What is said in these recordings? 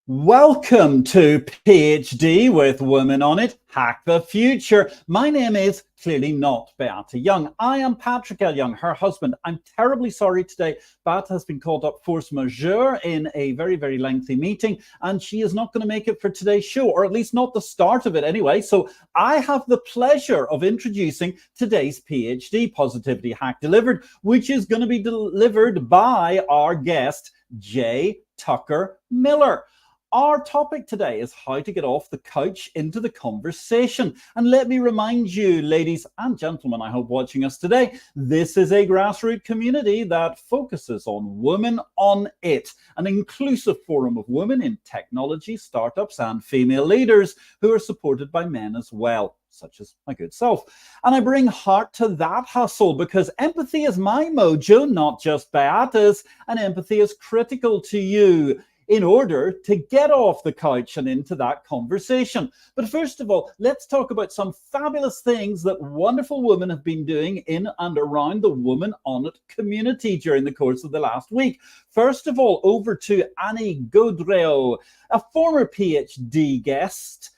Welcome to PhD with Women on It, Hack the Future. My name is clearly not Beata Young. I am Patrick L. Young, her husband. I'm terribly sorry today. Beata has been called up force majeure in a very, very lengthy meeting, and she is not going to make it for today's show, or at least not the start of it anyway. So I have the pleasure of introducing today's PhD Positivity Hack Delivered, which is going to be delivered by our guest, J. Tucker Miller. Our topic today is how to get off the couch into the conversation. And let me remind you, ladies and gentlemen, I hope watching us today, this is a grassroots community that focuses on Women on It, an inclusive forum of women in technology, startups, and female leaders who are supported by men as well, such as my good self. And I bring heart to that hustle because empathy is my mojo, not just Beata's, and empathy is critical to you in order to get off the couch and into that conversation. But first of all, let's talk about some fabulous things that wonderful women have been doing in and around the Women on It community during the course of the last week. First of all, over to Annie Gaudreau, a former PhD guest.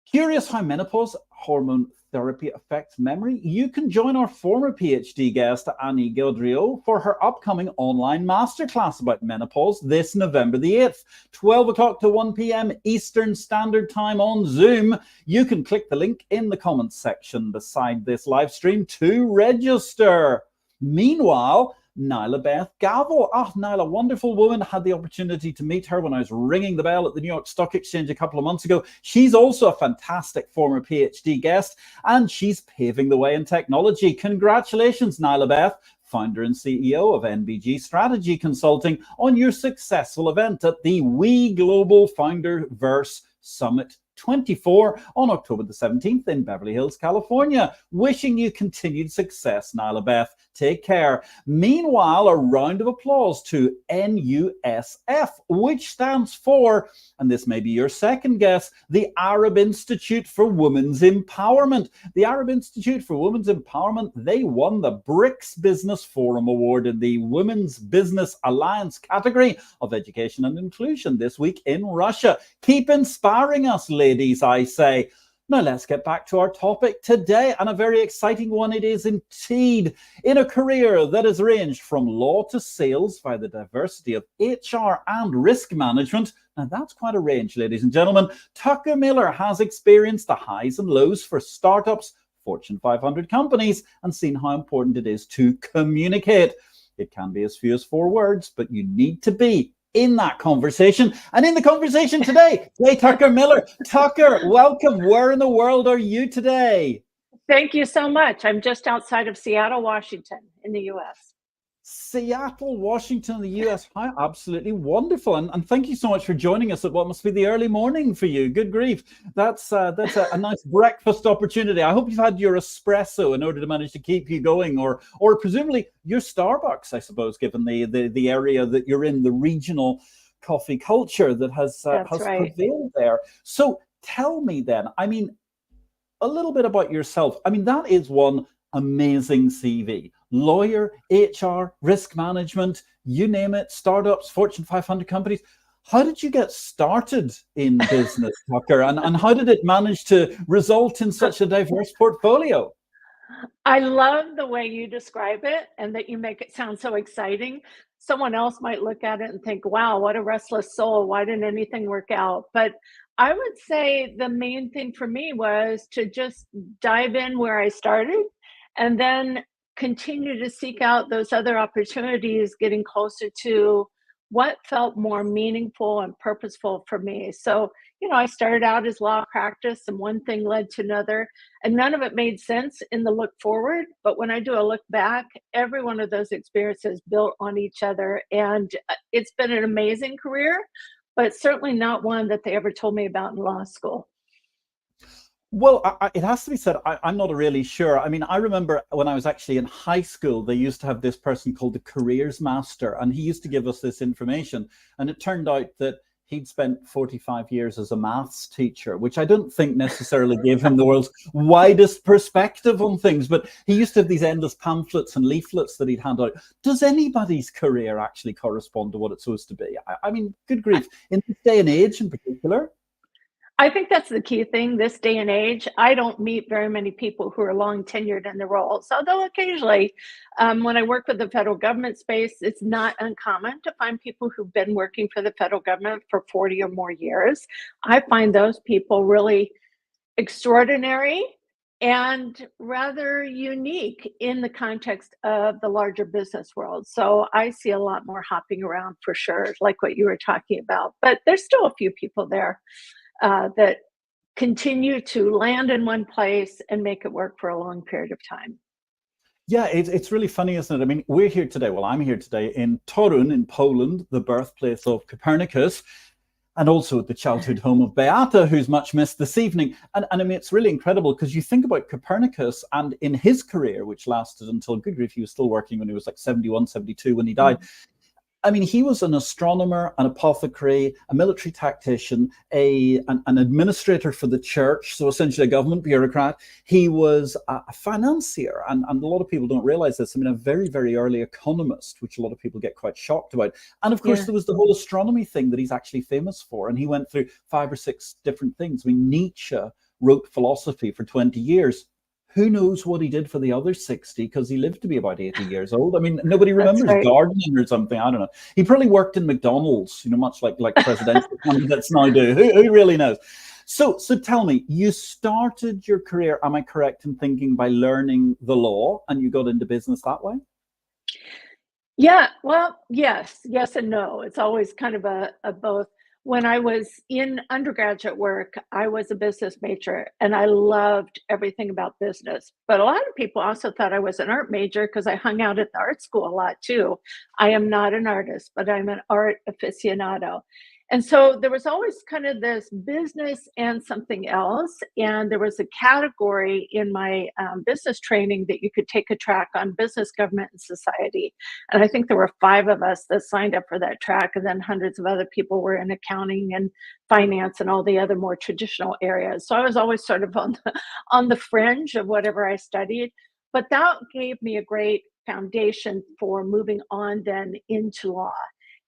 Curious how menopause hormone therapy affects memory? You can join our former PhD guest, Annie Gaudreau, for her upcoming online masterclass about menopause this November the 8th, 12 o'clock to 1 p.m. Eastern Standard Time on Zoom. You can click the link in the comments section beside this live stream to register. Meanwhile, Nyla Beth Gavel. Nyla, wonderful woman. Had the opportunity to meet her when I was ringing the bell at the New York Stock Exchange a couple of months ago. She's also a fantastic former PhD guest, and she's paving the way in technology. Congratulations, Nyla Beth, founder and CEO of NBG Strategy Consulting, on your successful event at the We Global Founderverse Summit 24 on October the 17th in Beverly Hills, California. Wishing you continued success, Nyla Beth. Take care. Meanwhile, a round of applause to NUSF, which stands for, and this may be your second guess, the Arab Institute for Women's Empowerment. The Arab Institute for Women's Empowerment, they won the BRICS Business Forum Award in the Women's Business Alliance category of education and inclusion this week in Russia. Keep inspiring us, ladies, I say. Now let's get back to our topic today, and a very exciting one it is indeed. In a career that has ranged from law to sales via the diversity of HR and risk management, now that's quite a range, ladies and gentlemen, Tucker Miller has experienced the highs and lows for startups, Fortune 500 companies, and seen how important it is to communicate. It can be as few as 4 words, but you need to be in that conversation. And in the conversation today, J. Tucker Miller. Tucker, welcome. Where in the world are you today? Thank you so much. I'm just outside of Seattle, Washington, in the U.S. Seattle, Washington, the U.S. How absolutely wonderful. And thank you so much for joining us at what must be the early morning for you. Good grief. That's a nice breakfast opportunity. I hope you've had your espresso in order to manage to keep you going, or presumably your Starbucks, I suppose, given the area that you're in, the regional coffee culture that has prevailed there. So tell me then, I mean, a little bit about yourself. I mean, that is one amazing CV. Lawyer, HR, risk management, you name it, startups, Fortune 500 companies. How did you get started in business, Tucker? And how did it manage to result in such a diverse portfolio? I love the way you describe it and that you make it sound so exciting. Someone else might look at it and think, wow, what a restless soul. Why didn't anything work out? But I would say the main thing for me was to just dive in where I started and then continue to seek out those other opportunities, getting closer to what felt more meaningful and purposeful for me. So, I started out as law practice and one thing led to another, and none of it made sense in the look forward. But when I do a look back, every one of those experiences built on each other. And it's been an amazing career, but certainly not one that they ever told me about in law school. Well, it has to be said, I'm not really sure. I mean, I remember when I was actually in high school, they used to have this person called the careers master, and he used to give us this information. And it turned out that he'd spent 45 years as a maths teacher, which I don't think necessarily gave him the world's widest perspective on things, but he used to have these endless pamphlets and leaflets that he'd hand out. Does anybody's career actually correspond to what it's supposed to be? I mean, good grief, in this day and age in particular. I think that's the key thing this day and age. I don't meet very many people who are long tenured in the roles, although occasionally, when I work with the federal government space, it's not uncommon to find people who've been working for the federal government for 40 or more years. I find those people really extraordinary and rather unique in the context of the larger business world. So I see a lot more hopping around for sure, like what you were talking about. But there's still a few people there that continue to land in one place and make it work for a long period of time. Yeah, it's really funny, isn't it? I mean, we're here today. Well, I'm here today in Torun in Poland, the birthplace of Copernicus, and also the childhood home of Beata, who's much missed this evening. And I mean, it's really incredible because you think about Copernicus and in his career, which lasted until, good grief, he was still working when he was like 71, 72 when he died. I mean, he was an astronomer, an apothecary, a military tactician, an administrator for the church, so essentially a government bureaucrat. He was a financier, and a lot of people don't realize this. I mean, a very, very early economist, which a lot of people get quite shocked about. And of course, there was the whole astronomy thing that he's actually famous for, and he went through 5 or 6 different things. I mean, Nietzsche wrote philosophy for 20 years. Who knows what he did for the other 60, because he lived to be about 80 years old. I mean, nobody remembers gardening or something. I don't know. He probably worked in McDonald's, you know, much like presidential candidates now do. Who really knows? So tell me, you started your career, am I correct in thinking, by learning the law, and you got into business that way? Yeah, well, yes and no. It's always kind of a both. When I was in undergraduate work, I was a business major and I loved everything about business. But a lot of people also thought I was an art major because I hung out at the art school a lot too. I am not an artist, but I'm an art aficionado. And so there was always kind of this business and something else. And there was a category in my business training that you could take a track on business, government, and society. And I think there were 5 of us that signed up for that track. And then hundreds of other people were in accounting and finance and all the other more traditional areas. So I was always sort of on the fringe of whatever I studied. But that gave me a great foundation for moving on then into law.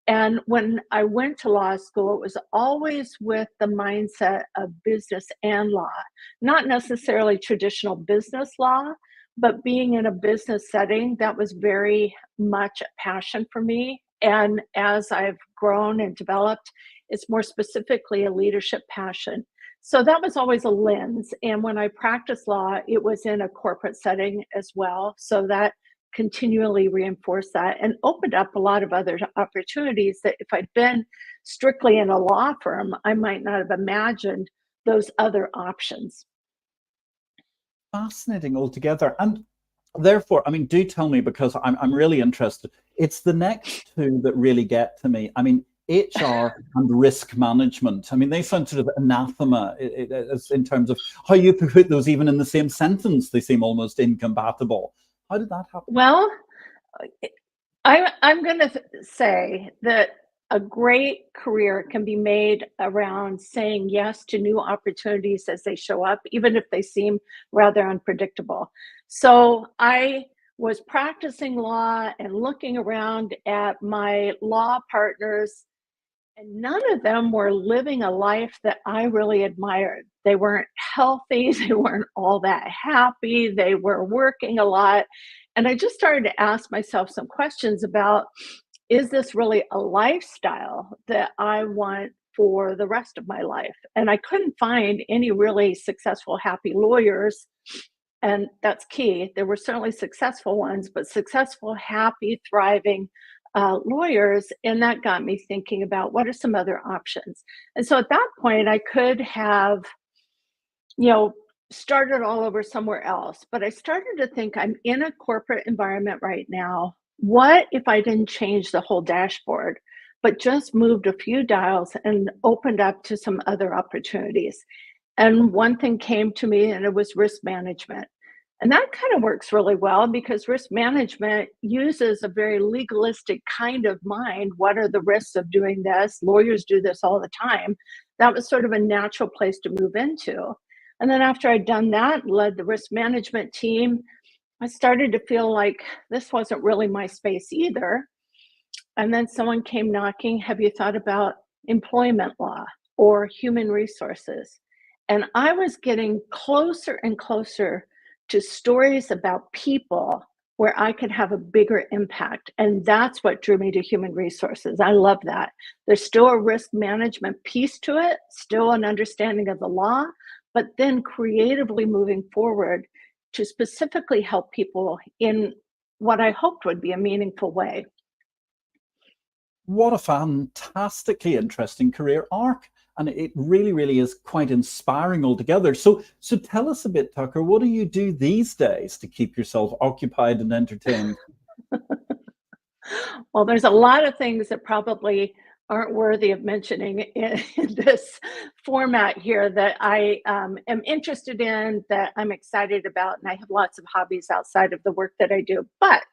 And when I went to law school, it was always with the mindset of business and law, not necessarily traditional business law, but being in a business setting, that was very much a passion for me. And as I've grown and developed, it's more specifically a leadership passion. So that was always a lens. And when I practiced law, it was in a corporate setting as well. So that continually reinforced that and opened up a lot of other opportunities that if I'd been strictly in a law firm, I might not have imagined those other options. Fascinating altogether. And therefore, I mean, do tell me, because I'm really interested. It's the next 2 that really get to me. I mean, HR and risk management. I mean, they sound sort of anathema in terms of how you put those even in the same sentence. They seem almost incompatible. How did that happen? Well, I'm going to say that a great career can be made around saying yes to new opportunities as they show up, even if they seem rather unpredictable. So I was practicing law and looking around at my law partners, and none of them were living a life that I really admired. They weren't healthy, they weren't all that happy, they were working a lot. And I just started to ask myself some questions about, is this really a lifestyle that I want for the rest of my life? And I couldn't find any really successful, happy lawyers. And that's key. There were certainly successful ones, but successful, happy, thriving lawyers. And that got me thinking about what are some other options. And so at that point, I could have, started all over somewhere else. But I started to think, I'm in a corporate environment right now. What if I didn't change the whole dashboard, but just moved a few dials and opened up to some other opportunities? And one thing came to me, and it was risk management. And that kind of works really well because risk management uses a very legalistic kind of mind. What are the risks of doing this? Lawyers do this all the time. That was sort of a natural place to move into. And then after I'd done that, led the risk management team, I started to feel like this wasn't really my space either. And then someone came knocking, have you thought about employment law or human resources? And I was getting closer and closer to stories about people where I could have a bigger impact. And that's what drew me to human resources. I love that. There's still a risk management piece to it, still an understanding of the law, but then creatively moving forward to specifically help people in what I hoped would be a meaningful way. What a fantastically interesting career arc. And it really, really is quite inspiring altogether. So tell us a bit, Tucker, what do you do these days to keep yourself occupied and entertained? Well, there's a lot of things that probably aren't worthy of mentioning in this format here that I am interested in, that I'm excited about, and I have lots of hobbies outside of the work that I do. But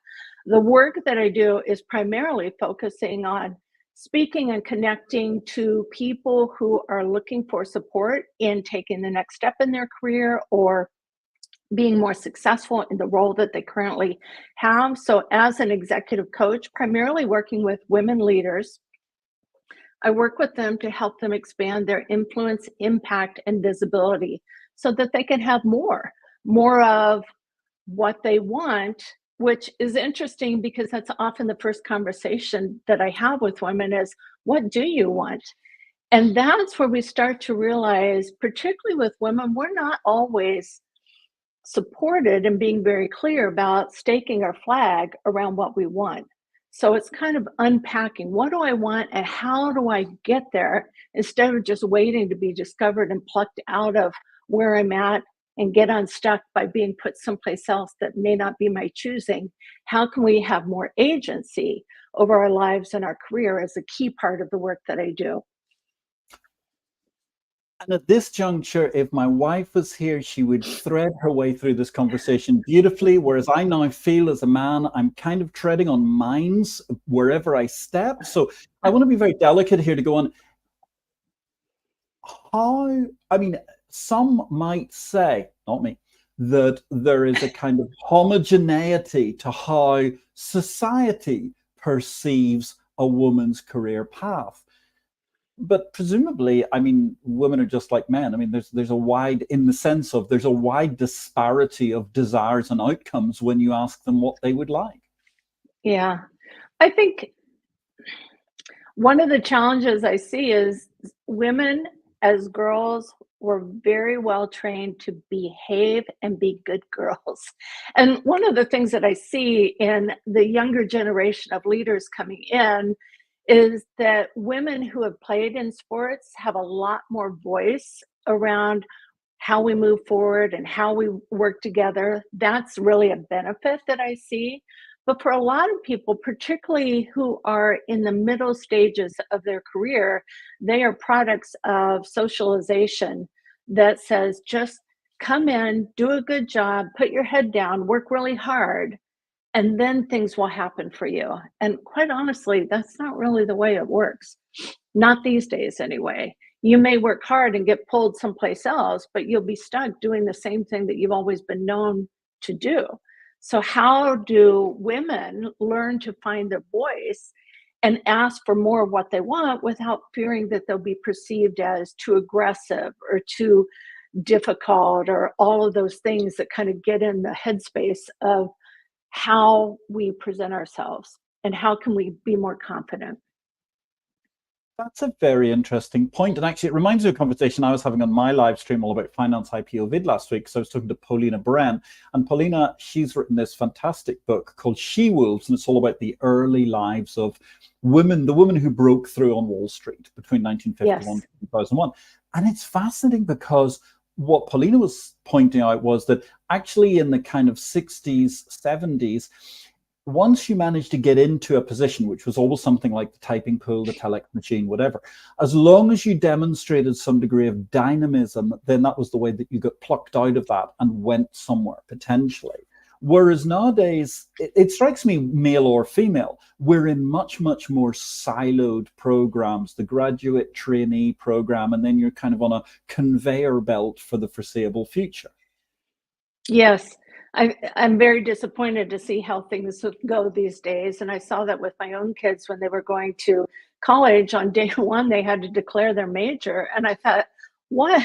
the work that I do is primarily focusing on speaking and connecting to people who are looking for support in taking the next step in their career or being more successful in the role that they currently have. So, as an executive coach, primarily working with women leaders, I work with them to help them expand their influence, impact, and visibility so that they can have more of what they want, which is interesting because that's often the first conversation that I have with women is, what do you want? And that's where we start to realize, particularly with women, we're not always supported and being very clear about staking our flag around what we want. So it's kind of unpacking, what do I want and how do I get there, instead of just waiting to be discovered and plucked out of where I'm at and get unstuck by being put someplace else that may not be my choosing. How can we have more agency over our lives and our career as a key part of the work that I do? And at this juncture, if my wife was here, she would thread her way through this conversation beautifully. Whereas I now feel as a man, I'm kind of treading on mines wherever I step. So I want to be very delicate here to go on. How, I mean, some might say, not me, that there is a kind of homogeneity to how society perceives a woman's career path. But presumably, I mean, women are just like men. I mean, there's a wide, in the sense of there's a wide disparity of desires and outcomes when you ask them what they would like. Yeah, I think one of the challenges I see is women as girls were very well trained to behave and be good girls. And one of the things that I see in the younger generation of leaders coming in is that women who have played in sports have a lot more voice around how we move forward and how we work together. That's really a benefit that I see. But for a lot of people, particularly who are in the middle stages of their career, they are products of socialization that says just come in, do a good job, put your head down, work really hard, and then things will happen for you. And quite honestly, that's not really the way it works. Not these days, anyway. You may work hard and get pulled someplace else, but you'll be stuck doing the same thing that you've always been known to do. So, how do women learn to find their voice and ask for more of what they want without fearing that they'll be perceived as too aggressive or too difficult or all of those things that kind of get in the headspace of how we present ourselves and how can we be more confident? That's a very interesting point. And actually, it reminds me of a conversation I was having on my live stream all about finance IPO vid last week. So I was talking to Paulina Bren. And Paulina, she's written this fantastic book called She Wolves. And it's all about the early lives of women, the women who broke through on Wall Street between 1951 Yes. and 2001. And it's fascinating because what Paulina was pointing out was that actually in the kind of 60s, 70s, once you manage to get into a position, which was always something like the typing pool, the telex machine, whatever, as long as you demonstrated some degree of dynamism, then that was the way that you got plucked out of that and went somewhere potentially. Whereas nowadays, it strikes me, male or female, we're in much, much more siloed programs, the graduate trainee program, and then you're kind of on a conveyor belt for the foreseeable future. Yes, I'm very disappointed to see how things go these days, and I saw that with my own kids when they were going to college. On day one, they had to declare their major, and I thought, "What?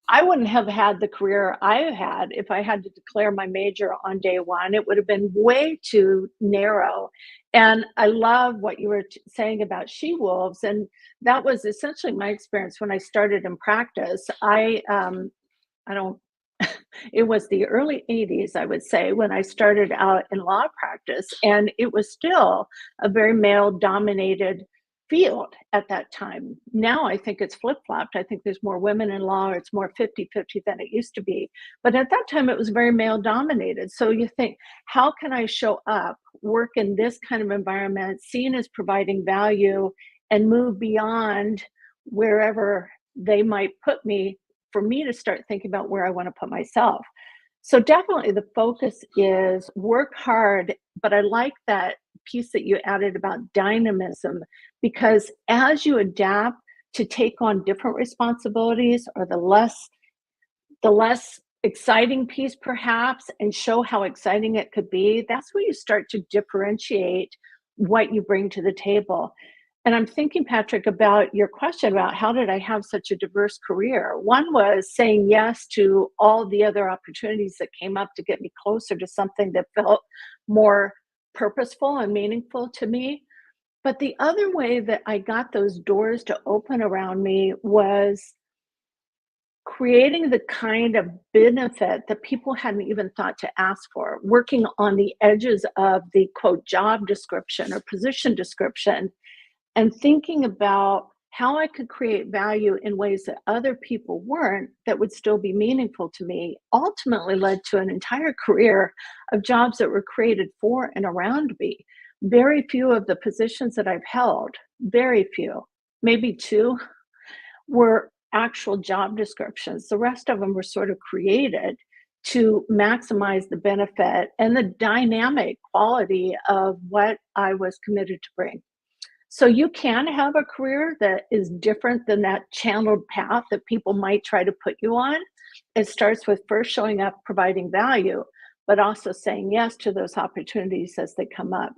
I wouldn't have had the career I had if I had to declare my major on day one. It would have been way too narrow." And I love what you were saying about she wolves. And that was essentially my experience when I started in practice. I don't, it was the early 80s, I would say, when I started out in law practice. And it was still a very male dominated field at that time. Now I think it's flip flopped. I think there's more women in law, or it's more 50-50 than it used to be. But at that time, it was very male dominated. So you think, how can I show up, work in this kind of environment, seen as providing value, and move beyond wherever they might put me, for me to start thinking about where I want to put myself. So definitely the focus is work hard, but I like that piece that you added about dynamism, because as you adapt to take on different responsibilities, or the less exciting piece perhaps, and show how exciting it could be, that's where you start to differentiate what you bring to the table. And I'm thinking, Patrick, about your question about how did I have such a diverse career. One was saying yes to all the other opportunities that came up to get me closer to something that felt more purposeful and meaningful to me. But the other way that I got those doors to open around me was creating the kind of benefit that people hadn't even thought to ask for, working on the edges of the quote job description or position description, and thinking about how I could create value in ways that other people weren't, that would still be meaningful to me, ultimately led to an entire career of jobs that were created for and around me. Very few of the positions that I've held, very few, maybe two, were actual job descriptions. The rest of them were sort of created to maximize the benefit and the dynamic quality of what I was committed to bring. So you can have a career that is different than that channeled path that people might try to put you on. It starts with first showing up, providing value, but also saying yes to those opportunities as they come up.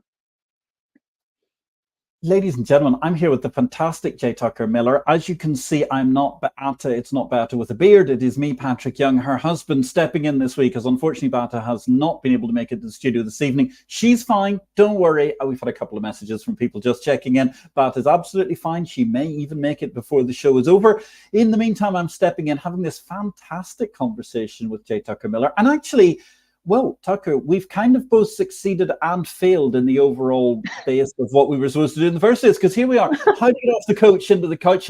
Ladies and gentlemen, I'm here with the fantastic J. Tucker Miller. As you can see, I'm not Beata. It's not Beata with a beard. It is me, Patrick Young, her husband, stepping in this week, as unfortunately Beata has not been able to make it to the studio this evening. She's fine. Don't worry. We've had a couple of messages from people just checking in. Beata's absolutely fine. She may even make it before the show is over. In the meantime, I'm stepping in, having this fantastic conversation with J. Tucker Miller. And actually, well, Tucker, we've kind of both succeeded and failed in the overall base of what we were supposed to do in the first place, because here we are. How to get off the couch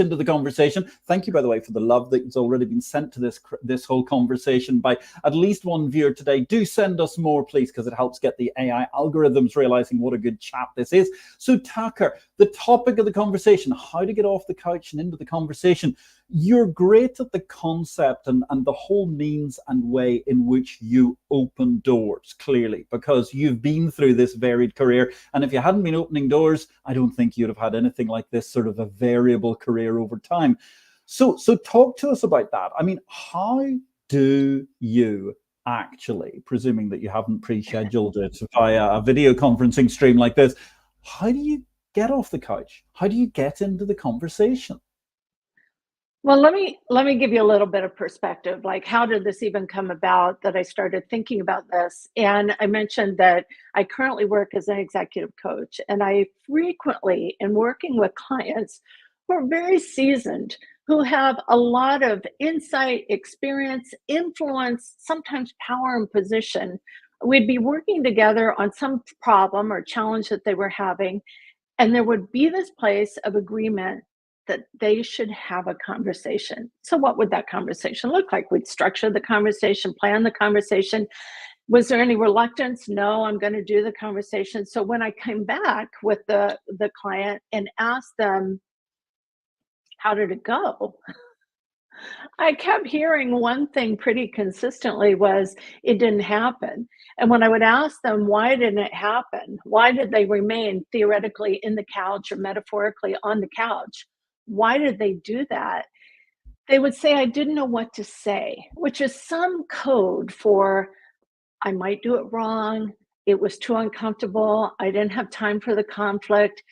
into the conversation. Thank you, by the way, for the love that's already been sent to this whole conversation by at least one viewer today. Do send us more, please, because it helps get the AI algorithms realizing what a good chat this is. So, Tucker, the topic of the conversation, how to get off the couch and into the conversation. You're great at the concept and the whole means and way in which you open doors, clearly, because you've been through this varied career. And if you hadn't been opening doors, I don't think you'd have had anything like this sort of a variable career over time. So talk to us about that. I mean, how do you actually, presuming that you haven't pre-scheduled it via a video conferencing stream like this, how do you get off the couch? How do you get into the conversation? Well, let me give you a little bit of perspective. Like, how did this even come about that I started thinking about this? And I mentioned that I currently work as an executive coach, and I frequently, in working with clients who are very seasoned, who have a lot of insight, experience, influence, sometimes power and position, we'd be working together on some problem or challenge that they were having, and there would be this place of agreement that they should have a conversation. So what would that conversation look like? We'd structure the conversation, plan the conversation, Was there any reluctance? No, I'm going to do the conversation. So when I came back with the client and asked them, how did it go? I kept hearing one thing pretty consistently was it didn't happen. And when I would ask them, why didn't it happen? Why did they remain theoretically in the couch or metaphorically on the couch? Why did they do that? They would say, I didn't know what to say, which is some code for I might do it wrong. It was too uncomfortable. I didn't have time for the conflict.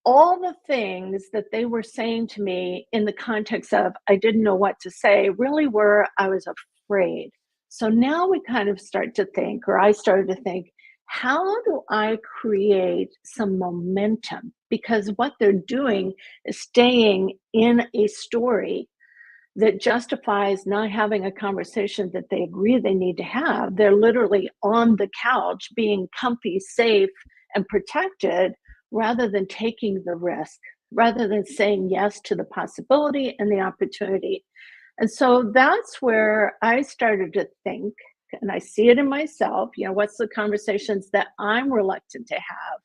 All the things that they were saying to me in the context of I didn't know what to say really were I was afraid. So now we kind of start to think, or I started to think, how do I create some momentum? Because what they're doing is staying in a story that justifies not having a conversation that they agree they need to have. They're literally on the couch being comfy, safe, and protected rather than taking the risk, rather than saying yes to the possibility and the opportunity. And so that's where I started to think, and I see it in myself, what's the conversations that I'm reluctant to have?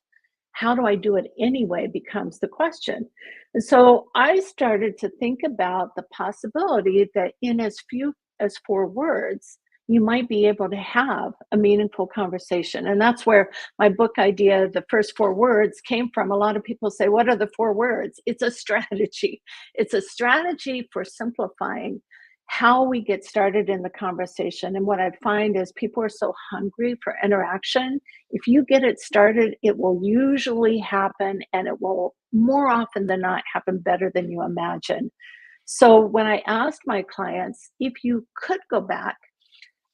How do I do it anyway becomes the question. And so I started to think about the possibility that in as few as 4 words, you might be able to have a meaningful conversation. And that's where my book idea, the first 4 words, came from. A lot of people say, what are the 4 words? It's a strategy. It's a strategy for simplifying how we get started in the conversation. And what I find is people are so hungry for interaction. If you get it started, it will usually happen, and it will more often than not happen better than you imagine. So when I asked my clients, if you could go back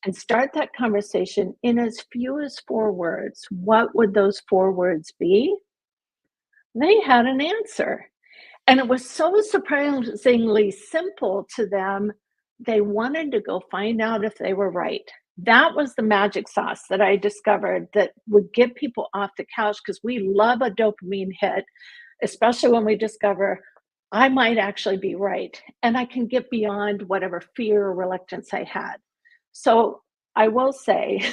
and start that conversation in as few as 4 words, what would those 4 words be? They had an answer. And it was so surprisingly simple to them. They wanted to go find out if they were right. That was the magic sauce that I discovered that would get people off the couch, because we love a dopamine hit, especially when we discover I might actually be right and I can get beyond whatever fear or reluctance I had. So I will say,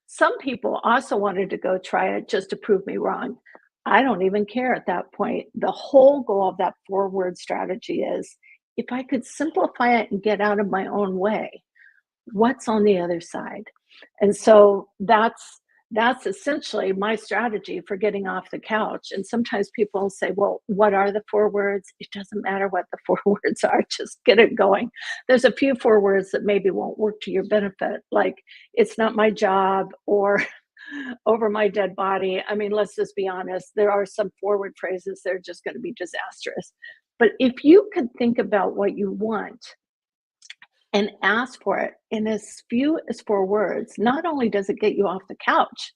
some people also wanted to go try it just to prove me wrong. I don't even care at that point. The whole goal of that 4 word strategy is if I could simplify it and get out of my own way, what's on the other side? And so that's essentially my strategy for getting off the couch. And sometimes people say, well, what are the 4 words? It doesn't matter what the 4 words are, just get it going. There's a few 4 words that maybe won't work to your benefit, like it's not my job, or over my dead body. I mean, let's just be honest, there are some forward phrases that are just going to be disastrous. But if you can think about what you want and ask for it in as few as 4 words, not only does it get you off the couch,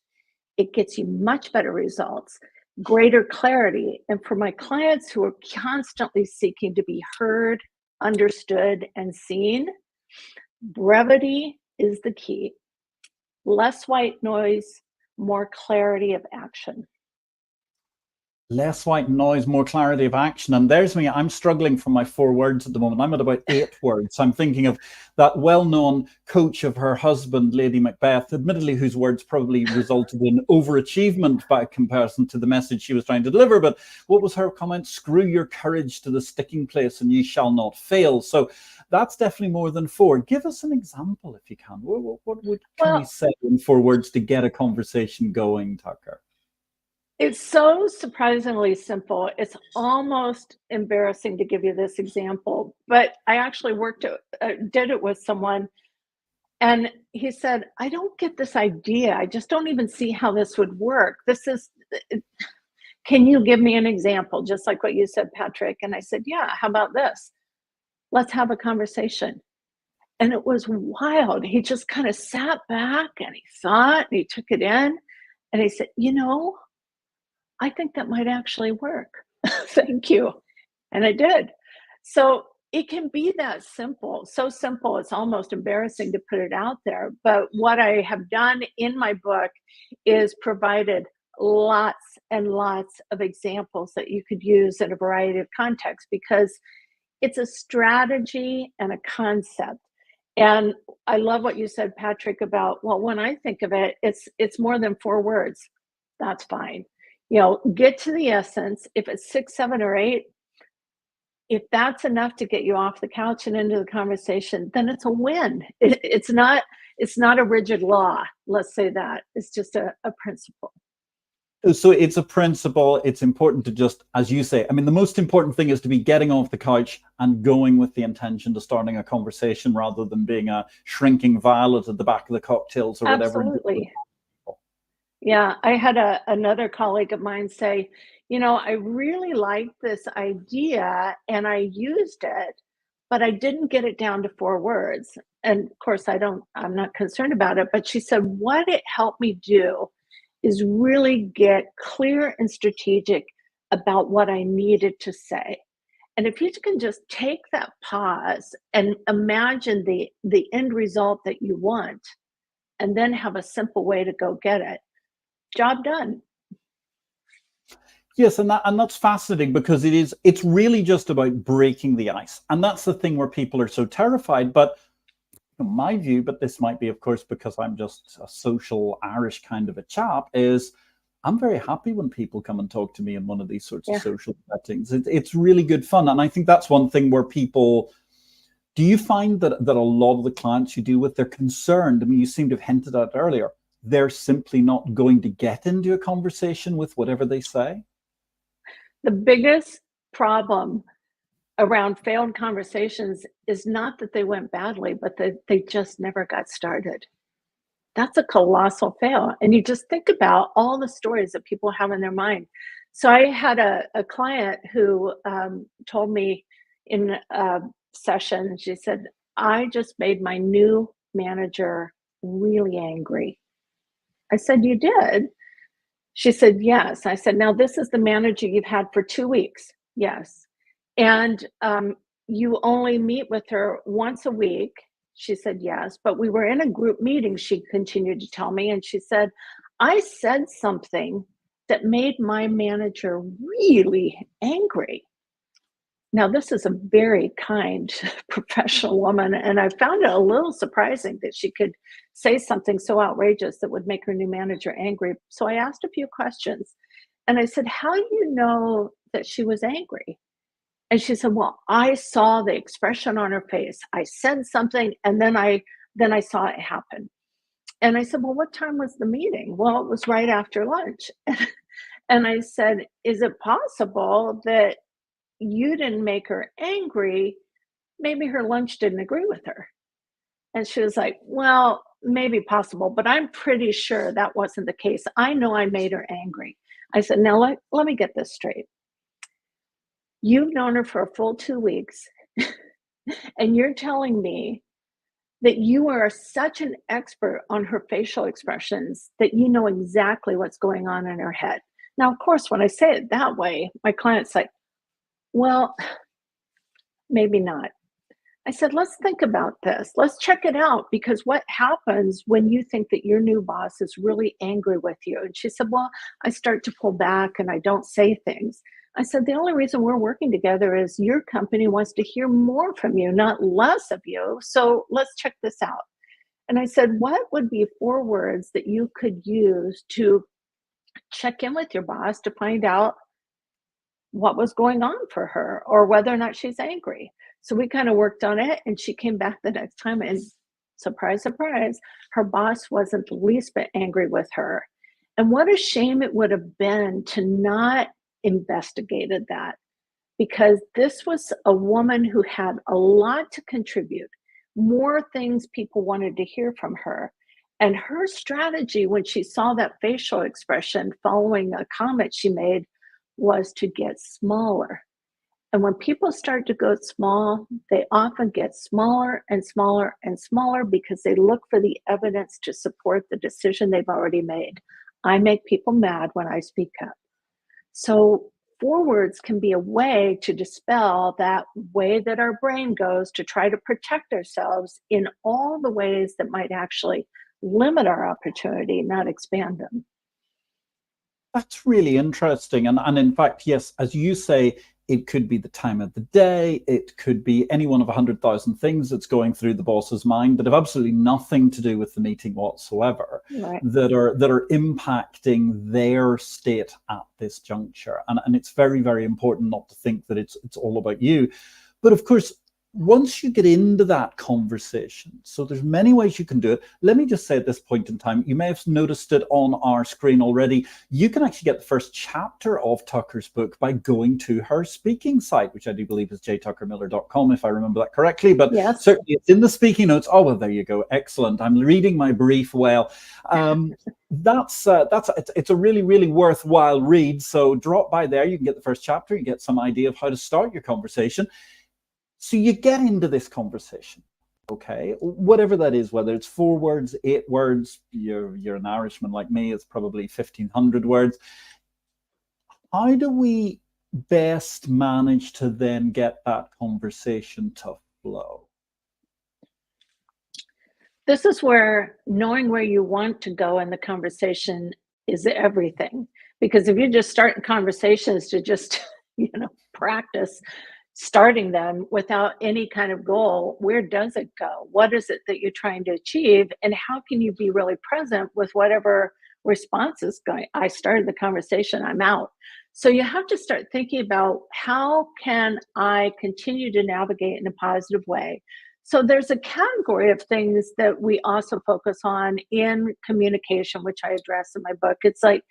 it gets you much better results, greater clarity. And for my clients who are constantly seeking to be heard, understood, and seen, brevity is the key. Less white noise, more clarity of action. Less white noise, more clarity of action. And there's me. I'm struggling for my 4 words at the moment. I'm at about 8 words. I'm thinking of that well-known coach of her husband, Lady Macbeth, admittedly, whose words probably resulted in overachievement by comparison to the message she was trying to deliver. But what was her comment? Screw your courage to the sticking place and ye shall not fail. So that's definitely more than 4. Give us an example if you can. Can we say in 4 words to get a conversation going, Tucker? It's so surprisingly simple. It's almost embarrassing to give you this example, but I actually did it with someone, and he said, I don't get this idea. I just don't even see how this would work. Can you give me an example? Just like what you said, Patrick. And I said, yeah, how about this? Let's have a conversation. And it was wild. He just kind of sat back and he thought and he took it in and he said, I think that might actually work. Thank you. And I did. So it can be that simple, so simple, it's almost embarrassing to put it out there. But what I have done in my book is provided lots and lots of examples that you could use in a variety of contexts, because it's a strategy and a concept. And I love what you said, Patrick, about, well, when I think of it, it's more than 4 words. That's fine. Get to the essence. If it's 6, 7, or 8, if that's enough to get you off the couch and into the conversation, then it's a win. It's not a rigid law. Let's say that. It's just a principle. So it's a principle. It's important to just, as you say, I mean, the most important thing is to be getting off the couch and going with the intention to starting a conversation rather than being a shrinking violet at the back of the cocktails or whatever. Absolutely. Yeah, I had another colleague of mine say, I really liked this idea and I used it, but I didn't get it down to 4 words. And of course, I'm not concerned about it, but she said, what it helped me do is really get clear and strategic about what I needed to say. And if you can just take that pause and imagine the end result that you want, and then have a simple way to go get it, job done. Yes, and that's fascinating because it's really just about breaking the ice. And that's the thing where people are so terrified. But in my view, but this might be, of course, because I'm just a social Irish kind of a chap, is I'm very happy when people come and talk to me in one of these sorts of social settings. It's really good fun. And I think that's one thing where people, do you find that a lot of the clients you deal with, they're concerned? I mean, you seem to have hinted at earlier, they're simply not going to get into a conversation with whatever they say? The biggest problem around failed conversations is not that they went badly, but that they just never got started. That's a colossal fail. And you just think about all the stories that people have in their mind. So I had a client who told me in a session, she said, I just made my new manager really angry. I said, you did? She said, yes. I said, now this is the manager you've had for 2 weeks. Yes. And you only meet with her once a week. She said, yes. But we were in a group meeting, she continued to tell me. And she said, I said something that made my manager really angry. Now, this is a very kind professional woman, and I found it a little surprising that she could say something so outrageous that would make her new manager angry. So I asked a few questions, and I said, how do you know that she was angry? And she said, well, I saw the expression on her face. I said something, and then I saw it happen. And I said, well, what time was the meeting? Well, it was right after lunch. And I said, is it possible that you didn't make her angry? Maybe her lunch didn't agree with her. And she was like, well, maybe possible, but I'm pretty sure that wasn't the case. I know I made her angry. I said, now let me get this straight. You've known her for a full 2 weeks, and you're telling me that you are such an expert on her facial expressions that you know exactly what's going on in her head. Now, of course, when I say it that way, my client's like, well, maybe not. I said, let's think about this. Let's check it out, because what happens when you think that your new boss is really angry with you? And she said, well, I start to pull back and I don't say things. I said, the only reason we're working together is your company wants to hear more from you, not less of you. So let's check this out. And I said, what would be 4 words that you could use to check in with your boss to find out what was going on for her or whether or not she's angry? So we kind of worked on it, and she came back the next time, and surprise, surprise, her boss wasn't the least bit angry with her. And what a shame it would have been to not investigated that, because this was a woman who had a lot to contribute, more things people wanted to hear from her. And her strategy when she saw that facial expression following a comment she made was to get smaller. And when people start to go small, they often get smaller and smaller and smaller because they look for the evidence to support the decision they've already made. I make people mad when I speak up. So 4 words can be a way to dispel that way that our brain goes to try to protect ourselves in all the ways that might actually limit our opportunity, not expand them. That's really interesting. And in fact, yes, as you say, It could be the time of the day. It could be any one of 100,000 things that's going through the boss's mind that have absolutely nothing to do with the meeting whatsoever, Right. that are impacting their state at this juncture. And it's very, very important not to think that it's all about you. But of course, once you get into that conversation, so there's many ways you can do it. Let me just say at this point in time, you may have noticed it on our screen already. You can actually get the first chapter of Tucker's book by going to her speaking site, which I do believe is jtuckermiller.com, if I remember that correctly. But Yes. certainly it's in the speaking notes. Oh, well, there you go. Excellent. I'm reading my brief well. It's a really, really worthwhile read. So drop by there. You can get the first chapter. You get some idea of how to start your conversation. So you get into this conversation, okay, whatever that is, whether it's 4 words, 8 words, you're an Irishman like me, it's probably 1,500 words. How do we best manage to then get that conversation to flow? This is where knowing where you want to go in the conversation is everything. Because if you just start conversations to just, practice starting them without any kind of goal, where does it go? What is it that you're trying to achieve? And how can you be really present with whatever response is going? I started the conversation, I'm out. So you have to start thinking about, how can I continue to navigate in a positive way? So there's a category of things that we also focus on in communication, which I address in my book. It's like,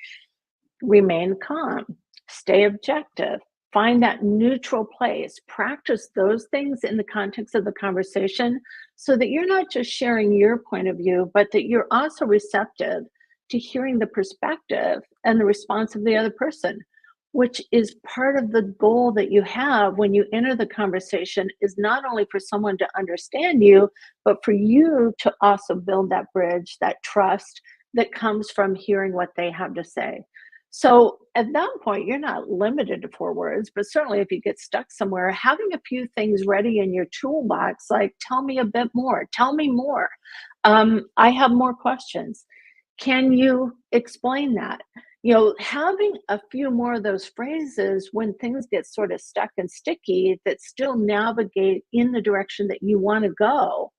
remain calm, stay objective, find that neutral place, practice those things in the context of the conversation, so that you're not just sharing your point of view, but that you're also receptive to hearing the perspective and the response of the other person, which is part of the goal that you have when you enter the conversation, is not only for someone to understand you, but for you to also build that bridge, that trust that comes from hearing what they have to say. So at that point, you're not limited to 4 words, but certainly if you get stuck somewhere, having a few things ready in your toolbox, like, tell me a bit more, tell me more. I have more questions. Can you explain that? Having a few more of those phrases when things get sort of stuck and sticky that still navigate in the direction that you want to go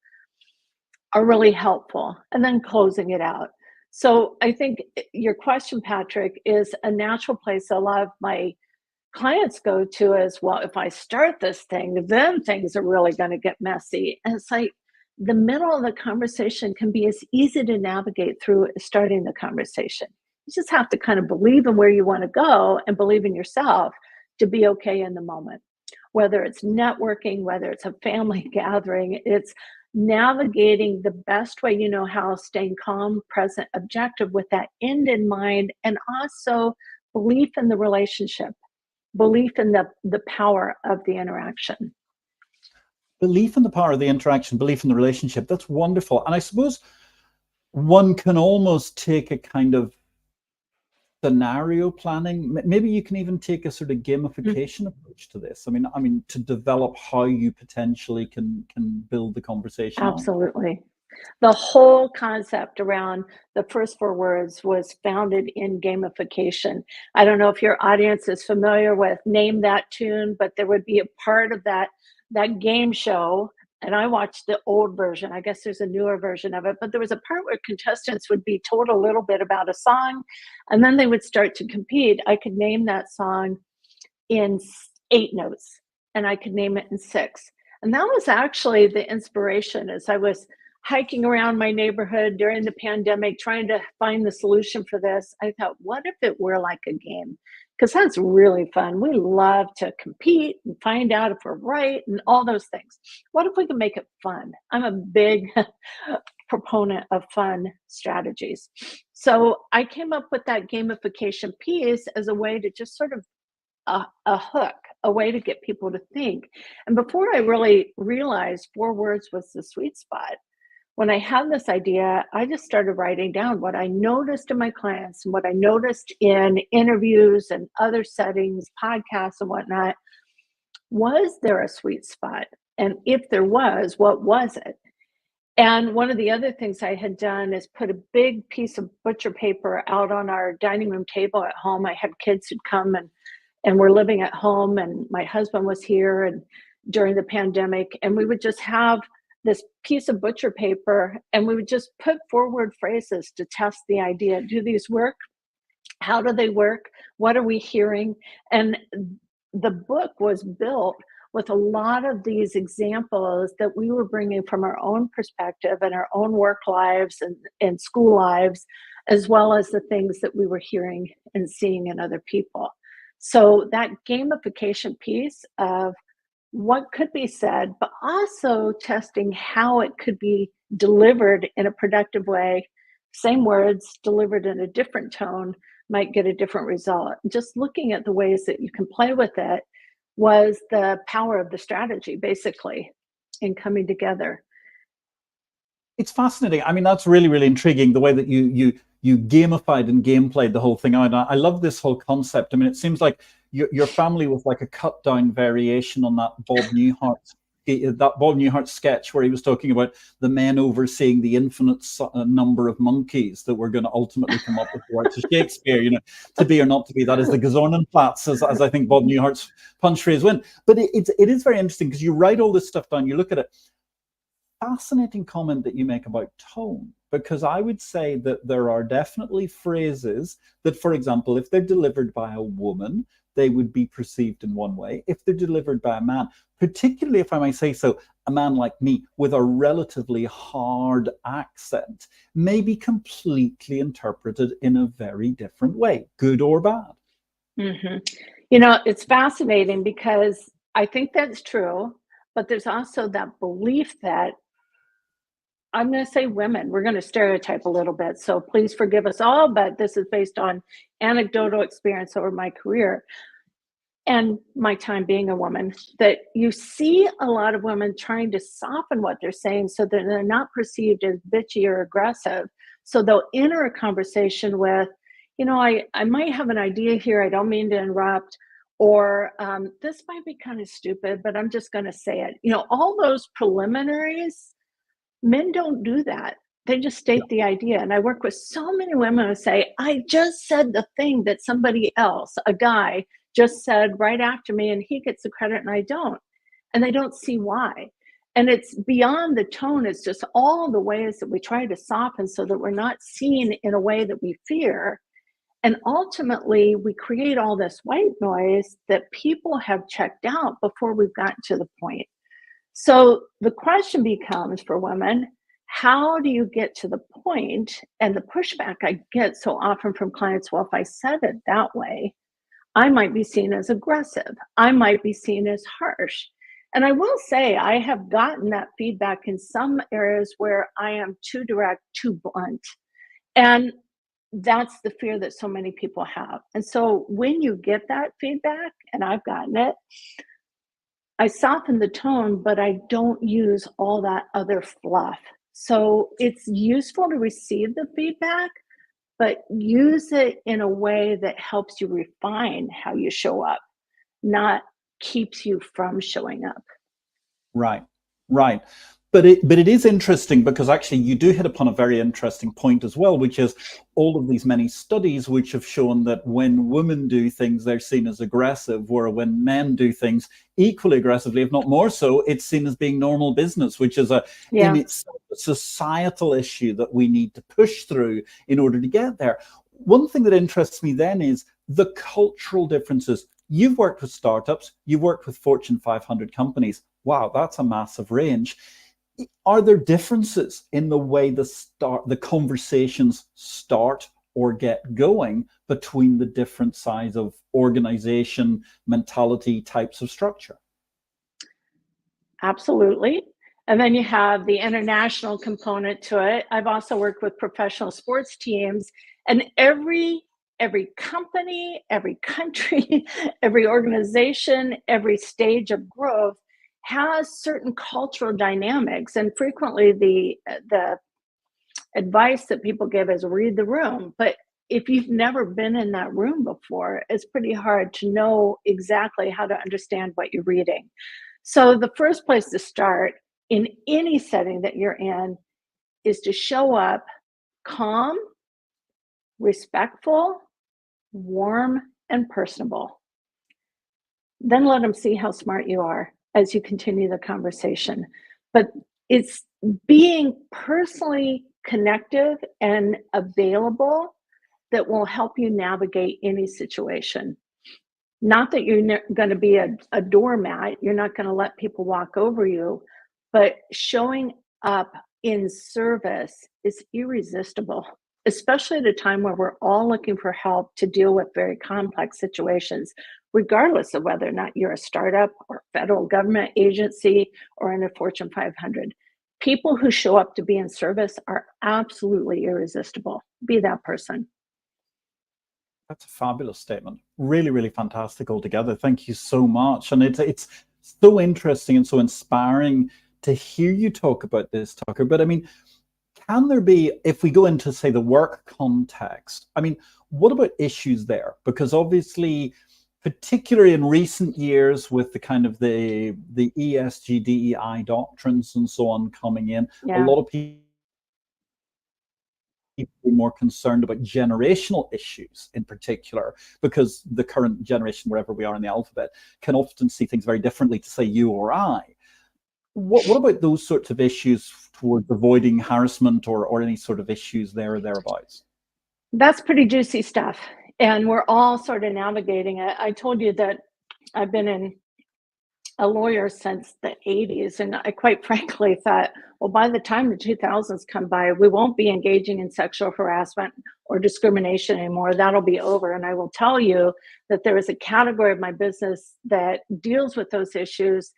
are really helpful. And then closing it out. So I think your question, Patrick, is a natural place a lot of my clients go to as well. If I start this thing, then things are really going to get messy. And it's like, the middle of the conversation can be as easy to navigate through as starting the conversation. You just have to kind of believe in where you want to go and believe in yourself to be okay in the moment. Whether it's networking, whether it's a family gathering, it's navigating the best way you know how, staying calm, present, objective with that end in mind, and also belief in the relationship, belief in the power of the interaction. Belief in the power of the interaction, belief in the relationship. That's wonderful. And I suppose one can almost take a kind of scenario planning. Maybe you can even take a sort of gamification approach to this. I mean, to develop how you potentially can build the conversation on. Absolutely. The whole concept around the first 4 words was founded in gamification. I don't know if your audience is familiar with Name That Tune, but there would be a part of that game show, and I watched the old version. I guess there's a newer version of it, but there was a part where contestants would be told a little bit about a song, and then they would start to compete. I could name that song in 8 notes, and I could name it in 6. And that was actually the inspiration as I was hiking around my neighborhood during the pandemic, trying to find the solution for this. I thought, what if it were like a game? Because that's really fun. We love to compete and find out if we're right and all those things. What if we can make it fun? I'm a big proponent of fun strategies. So I came up with that gamification piece as a way to just sort of a hook, a way to get people to think. And before I really realized 4 words was the sweet spot, when I had this idea, I just started writing down what I noticed in my clients and what I noticed in interviews and other settings, podcasts and whatnot. Was there a sweet spot? And if there was, what was it? And one of the other things I had done is put a big piece of butcher paper out on our dining room table at home. I had kids who'd come and we're living at home, and my husband was here and during the pandemic, and we would just have this piece of butcher paper, and we would just put forward phrases to test the idea. Do these work? How do they work? What are we hearing? And the book was built with a lot of these examples that we were bringing from our own perspective and our own work lives and school lives, as well as the things that we were hearing and seeing in other people. So that gamification piece of what could be said, but also testing how it could be delivered in a productive way. Same words delivered in a different tone might get a different result. Just looking at the ways that you can play with it was the power of the strategy, basically, in coming together. It's fascinating. I mean, that's really, really intriguing, the way that you gamified and gameplayed the whole thing out. I love this whole concept. I mean, it seems like your family was like a cut down variation on that Bob Newhart sketch where he was talking about the men overseeing the infinite number of monkeys that were going to ultimately come up with the words of Shakespeare, to be or not to be. That is the Gazornenplatz, as I think Bob Newhart's punch phrase went. But it is very interesting because you write all this stuff down, you look at it. Fascinating comment that you make about tone, because I would say that there are definitely phrases that, for example, if they're delivered by a woman, they would be perceived in one way. If they're delivered by a man, particularly, if I may say so, a man like me with a relatively hard accent, may be completely interpreted in a very different way, good or bad. Mm-hmm. It's fascinating because I think that's true, but there's also that belief that I'm going to say women, we're going to stereotype a little bit. So please forgive us all, but this is based on anecdotal experience over my career and my time being a woman, that you see a lot of women trying to soften what they're saying so that they're not perceived as bitchy or aggressive. So they'll enter a conversation with, I might have an idea here. I don't mean to interrupt. Or this might be kind of stupid, but I'm just going to say it. All those preliminaries. Men don't do that. They just state the idea. And I work with so many women who say, I just said the thing that somebody else, a guy, just said right after me, and he gets the credit and I don't. And they don't see why. And it's beyond the tone. It's just all the ways that we try to soften so that we're not seen in a way that we fear. And ultimately, we create all this white noise that people have checked out before we've gotten to the point. So the question becomes for women, how do you get to the point? And the pushback I get so often from clients, well, if I said it that way, I might be seen as aggressive. I might be seen as harsh. And I will say I have gotten that feedback in some areas where I am too direct, too blunt. And that's the fear that so many people have. And so when you get that feedback, and I've gotten it, I soften the tone, but I don't use all that other fluff. So it's useful to receive the feedback, but use it in a way that helps you refine how you show up, not keeps you from showing up. Right, right. But it is interesting because actually you do hit upon a very interesting point as well, which is all of these many studies which have shown that when women do things, they're seen as aggressive, where when men do things equally aggressively, if not more so, it's seen as being normal business, which is in itself a societal issue that we need to push through in order to get there. One thing that interests me then is the cultural differences. You've worked with startups, you've worked with Fortune 500 companies. Wow, that's a massive range. Are there differences in the way the conversations start or get going between the different sides of organization, mentality, types of structure? Absolutely. And then you have the international component to it. I've also worked with professional sports teams, and every company, every country, every organization, every stage of growth has certain cultural dynamics. And frequently the advice that people give is read the room. But if you've never been in that room before, it's pretty hard to know exactly how to understand what you're reading. So the first place to start in any setting that you're in is to show up calm, respectful, warm, and personable. Then let them see how smart you are as you continue the conversation. But it's being personally connective and available that will help you navigate any situation. Not that you're going to be a doormat, you're not going to let people walk over you, but showing up in service is irresistible, especially at a time where we're all looking for help to deal with very complex situations, regardless of whether or not you're a startup or federal government agency or in a Fortune 500. People who show up to be in service are absolutely irresistible. Be that person. That's a fabulous statement. Really, really fantastic altogether. Thank you so much. And it's so interesting and so inspiring to hear you talk about this, Tucker. But I mean, can there be, if we go into, say, the work context, I mean, what about issues there? Because obviously, particularly in recent years with the kind of the ESG, DEI doctrines and so on coming in, a lot of people more concerned about generational issues in particular, because the current generation, wherever we are in the alphabet, can often see things very differently to, say, you or I. What about those sorts of issues towards avoiding harassment or any sort of issues there or thereabouts? That's pretty juicy stuff. And we're all sort of navigating it. I told you that I've been a lawyer since the 80s. And I quite frankly thought, well, by the time the 2000s come by, we won't be engaging in sexual harassment or discrimination anymore. That'll be over. And I will tell you that there is a category of my business that deals with those issues,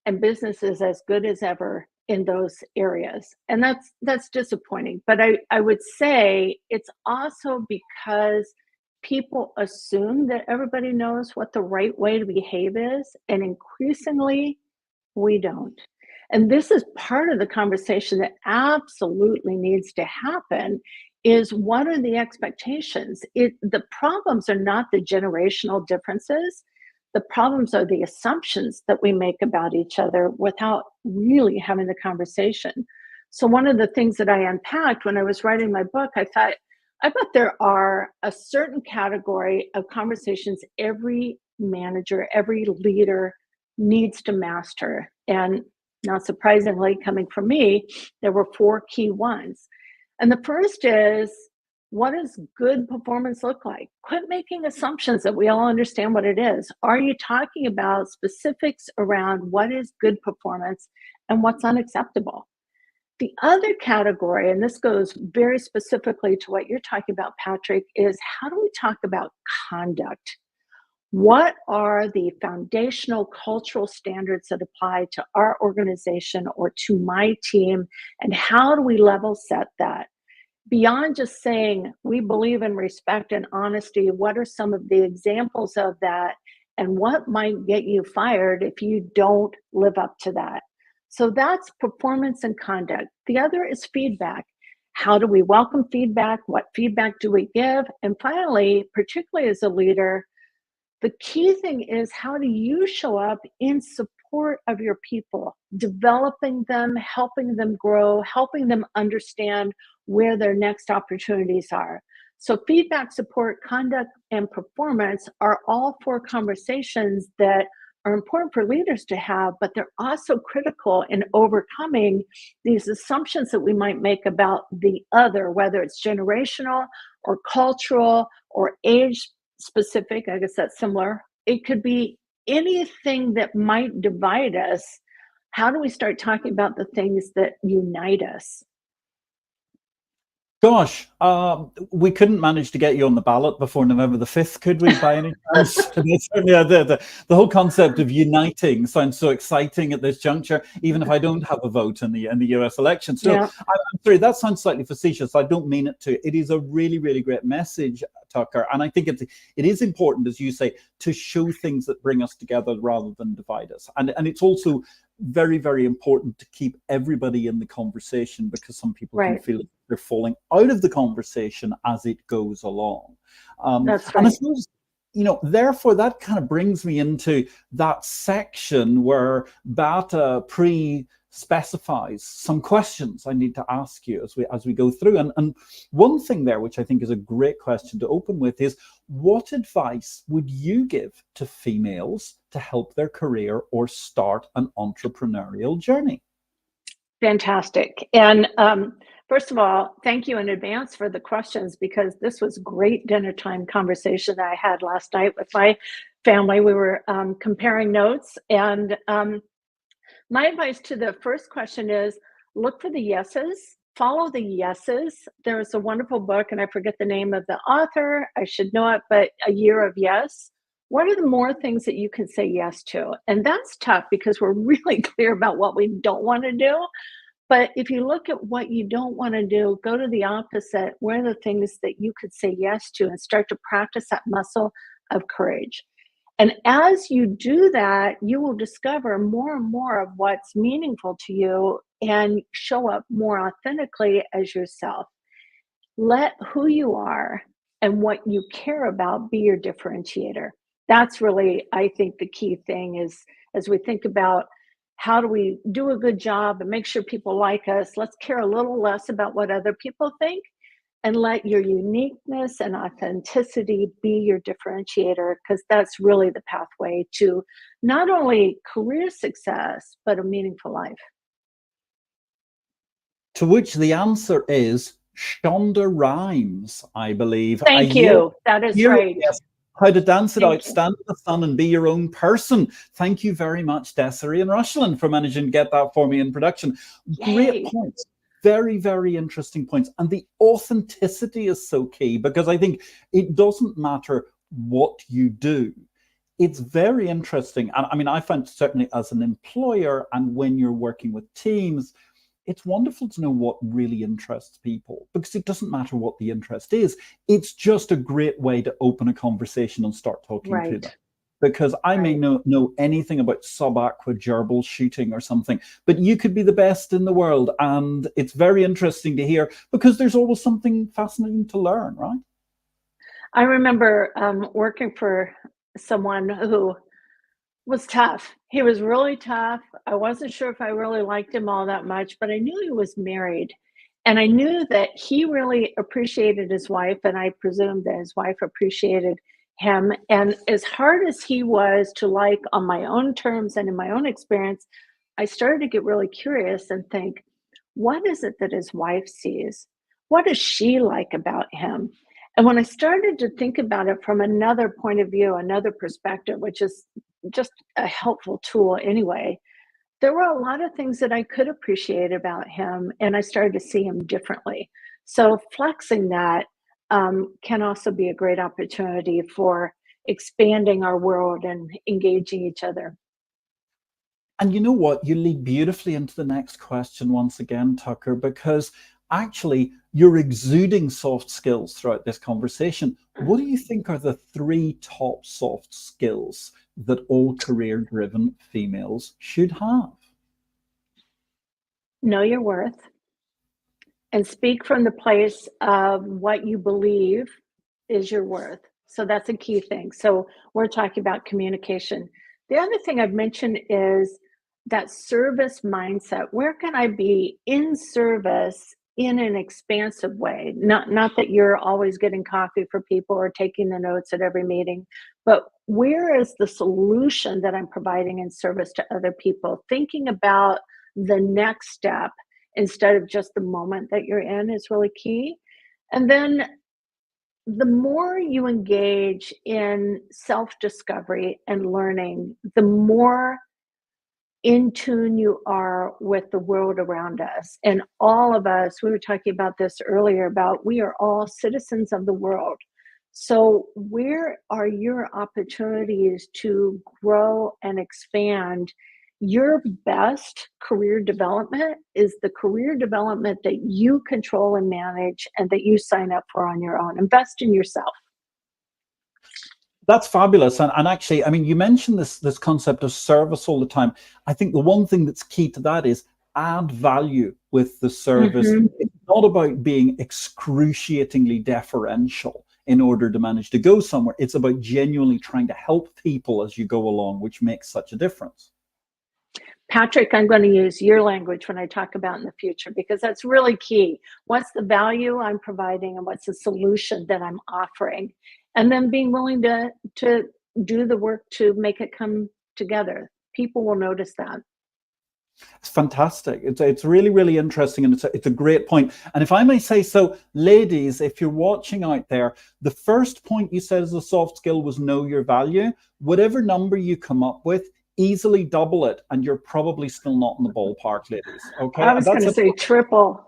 and business is as good as ever in those areas. And that's disappointing. But I would say it's also because people assume that everybody knows what the right way to behave is, and increasingly we don't. And this is part of the conversation that absolutely needs to happen, is what are the expectations? The problems are not the generational differences. The problems are the assumptions that we make about each other without really having the conversation. So one of the things that I unpacked when I was writing my book, I thought there are a certain category of conversations every manager, every leader needs to master. And not surprisingly, coming from me, there were 4 key ones. And the first is, what does good performance look like? Quit making assumptions that we all understand what it is. Are you talking about specifics around what is good performance and what's unacceptable? The other category, and this goes very specifically to what you're talking about, Patrick, is how do we talk about conduct? What are the foundational cultural standards that apply to our organization or to my team? And how do we level set that? Beyond just saying we believe in respect and honesty, what are some of the examples of that? And what might get you fired if you don't live up to that? So that's performance and conduct. The other is feedback. How do we welcome feedback? What feedback do we give? And finally, particularly as a leader, the key thing is, how do you show up in support of your people, developing them, helping them grow, helping them understand where their next opportunities are. So feedback, support, conduct, and performance are all 4 conversations that are important for leaders to have, but they're also critical in overcoming these assumptions that we might make about the other, whether it's generational or cultural or age specific. I guess that's similar. It could be anything that might divide us. How do we start talking about the things that unite us? Gosh, we couldn't manage to get you on the ballot before November the 5th, could we, by any chance? Yeah, the whole concept of uniting sounds so exciting at this juncture, even if I don't have a vote in the US election. So I'm sorry, that sounds slightly facetious. I don't mean it to. It is a really, really great message, Tucker. And I think it is important, as you say, to show things that bring us together rather than divide us. And it's also very, very important to keep everybody in the conversation, because some people can feel they're falling out of the conversation as it goes along. That's right. And I suppose, therefore that kind of brings me into that section where Beata specifies some questions I need to ask you as we go through. And one thing there, which I think is a great question to open with, is What advice would you give to females to help their career or start an entrepreneurial journey? Fantastic. And first of all, thank you in advance for the questions, because this was great dinner time conversation that I had last night with my family. We were comparing notes, and my advice to the first question is look for the yeses, follow the yeses. There's a wonderful book, and I forget the name of the author. I should know it, but A Year of Yes. What are the more things that you can say yes to? And that's tough because we're really clear about what we don't want to do. But if you look at what you don't want to do, go to the opposite. What are the things that you could say yes to, and start to practice that muscle of courage? And as you do that, you will discover more and more of what's meaningful to you and show up more authentically as yourself. Let who you are and what you care about be your differentiator. That's really, I think, the key thing is, as we think about how do we do a good job and make sure people like us, let's care a little less about what other people think, and let your uniqueness and authenticity be your differentiator, because that's really the pathway to not only career success, but a meaningful life. To which the answer is Shonda Rhimes, I believe. Thank you. That is right. Yes. How to dance it Thank out, you. stand in the sun and be your own person. Thank you very much, Desiree and Rushlin, for managing to get that for me in production. Yay. Great points. Very, very interesting points. And the authenticity is so key, because I think it doesn't matter what you do. It's very interesting. And I mean, I find certainly as an employer and when you're working with teams, it's wonderful to know what really interests people, because it doesn't matter what the interest is. It's just a great way to open a conversation and start talking to them. Because I may know anything about sub-aqua gerbil shooting or something, but you could be the best in the world. And it's very interesting to hear, because there's always something fascinating to learn, right? I remember working for someone who was tough. He was really tough. I wasn't sure if I really liked him all that much, but I knew he was married. And I knew that he really appreciated his wife, and I presumed that his wife appreciated him. And as hard as he was to like on my own terms and in my own experience, I started to get really curious and think, what is it that his wife sees? What does she like about him? And when I started to think about it from another point of view, another perspective, which is just a helpful tool anyway, there were a lot of things that I could appreciate about him, and I started to see him differently. So flexing that can also be a great opportunity for expanding our world and engaging each other. And you know what? You lead beautifully into the next question once again, Tucker, because actually you're exuding soft skills throughout this conversation. What do you think are the 3 top soft skills that all career-driven females should have? Know your worth and speak from the place of what you believe is your worth. So that's a key thing. So we're talking about communication. The other thing I've mentioned is that service mindset. Where can I be in service in an expansive way? Not that you're always getting coffee for people or taking the notes at every meeting, but where is the solution that I'm providing in service to other people? Thinking about the next step instead of just the moment that you're in is really key. And then the more you engage in self-discovery and learning, the more in tune you are with the world around us. And all of us, we were talking about this earlier, about we are all citizens of the world. So where are your opportunities to grow and expand? Your best career development is the career development that you control and manage and that you sign up for on your own. Invest in yourself. That's fabulous. And actually, I mean, you mentioned this concept of service all the time. I think the one thing that's key to that is add value with the service. It's not about being excruciatingly deferential in order to manage to go somewhere. It's about genuinely trying to help people as you go along, which makes such a difference. Patrick, I'm going to use your language when I talk about in the future, because that's really key. What's the value I'm providing and what's the solution that I'm offering? and then being willing to do the work to make it come together. People will notice that. It's fantastic. It's really, really interesting, and it's a great point. And if I may say so, ladies, if you're watching out there, the first point you said as a soft skill was know your value. Whatever number you come up with, easily double it, and you're probably still not in the ballpark, ladies. Okay, I and was going that's to a say triple.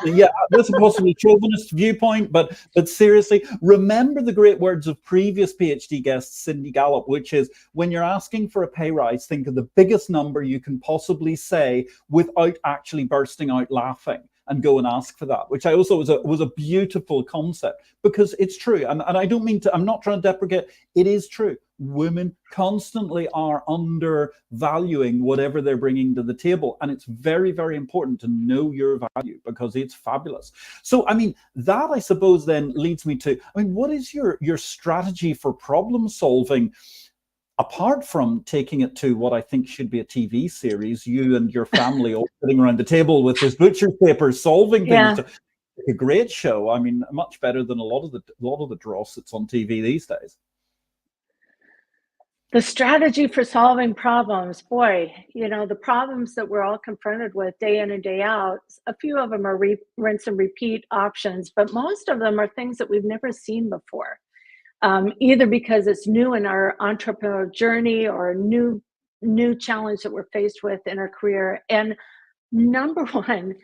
yeah, that's a possibly chauvinist viewpoint, but seriously, remember the great words of previous PhD guest Cindy Gallop, which is when you're asking for a pay rise, think of the biggest number you can possibly say without actually bursting out laughing, and go and ask for that, which I also was a beautiful concept, because it's true. And I don't mean to, I'm not trying to deprecate, it is true. Women constantly are undervaluing whatever they're bringing to the table. And it's very, very important to know your value, because it's fabulous. So, I mean, that I suppose then leads me to, I mean, what is your strategy for problem solving? Apart from taking it to what I think should be a TV series, you and your family all sitting around the table with this butcher's paper solving things, Yeah. to a great show. I mean, much better than a lot of the dross that's on TV these days. The strategy for solving problems, boy, you know, the problems that we're all confronted with day in and day out, a few of them are rinse and repeat options, but most of them are things that we've never seen before. Either because it's new in our entrepreneurial journey, or a new challenge that we're faced with in our career. And number one,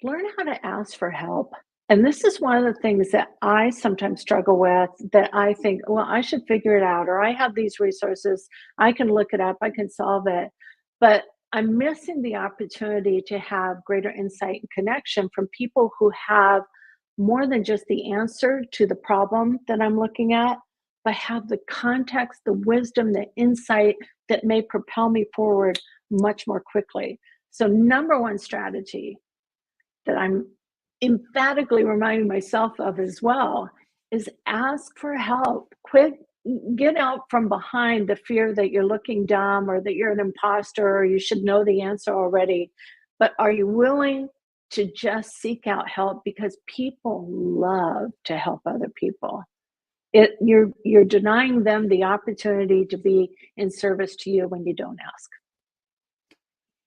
learn how to ask for help. And this is one of the things that I sometimes struggle with, that I think, well, I should figure it out, or I have these resources, I can look it up, I can solve it. But I'm missing the opportunity to have greater insight and connection from people who have more than just the answer to the problem that I'm looking at, but have the context, the wisdom, the insight that may propel me forward much more quickly. So, number one strategy that I'm emphatically reminding myself of as well is ask for help. Get out from behind the fear that you're looking dumb, or that you're an imposter, or you should know the answer already. But are you willing to just seek out help? Because people love to help other people. You're denying them the opportunity to be in service to you when you don't ask.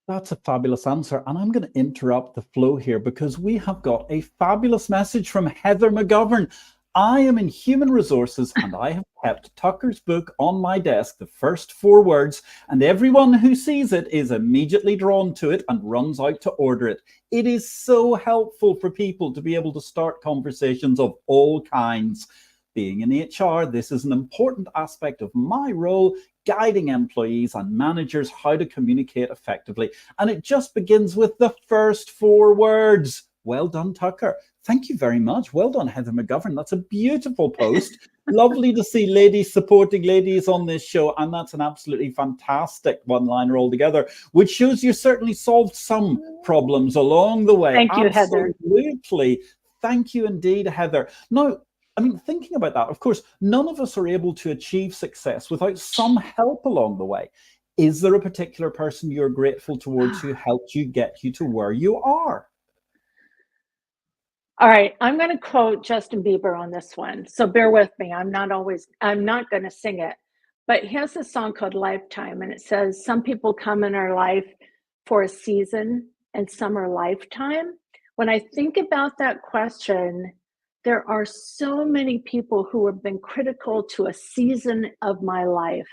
That's a fabulous answer. And I'm going to interrupt the flow here, because we have got a fabulous message from Heather McGovern. I am in human resources, and I have kept Tucker's book on my desk, the first 4 words, and everyone who sees it is immediately drawn to it and runs out to order it. It is so helpful for people to be able to start conversations of all kinds. Being in HR, this is an important aspect of my role, guiding employees and managers how to communicate effectively. And it just begins with the first 4 words. Well done, Tucker. Thank you very much. Well done, Heather McGovern. That's a beautiful post. Lovely to see ladies supporting ladies on this show. And that's an absolutely fantastic one-liner altogether, which shows you certainly solved some problems along the way. Thank you, Heather. Absolutely. Thank you indeed, Heather. Now, I mean, thinking about that, of course, none of us are able to achieve success without some help along the way. Is there a particular person you're grateful towards who helped you get you to where you are? All right, I'm going to quote Justin Bieber on this one. So bear with me. I'm not going to sing it. But he has a song called Lifetime, and it says, some people come in our life for a season and some are lifetime. When I think about that question, there are so many people who have been critical to a season of my life.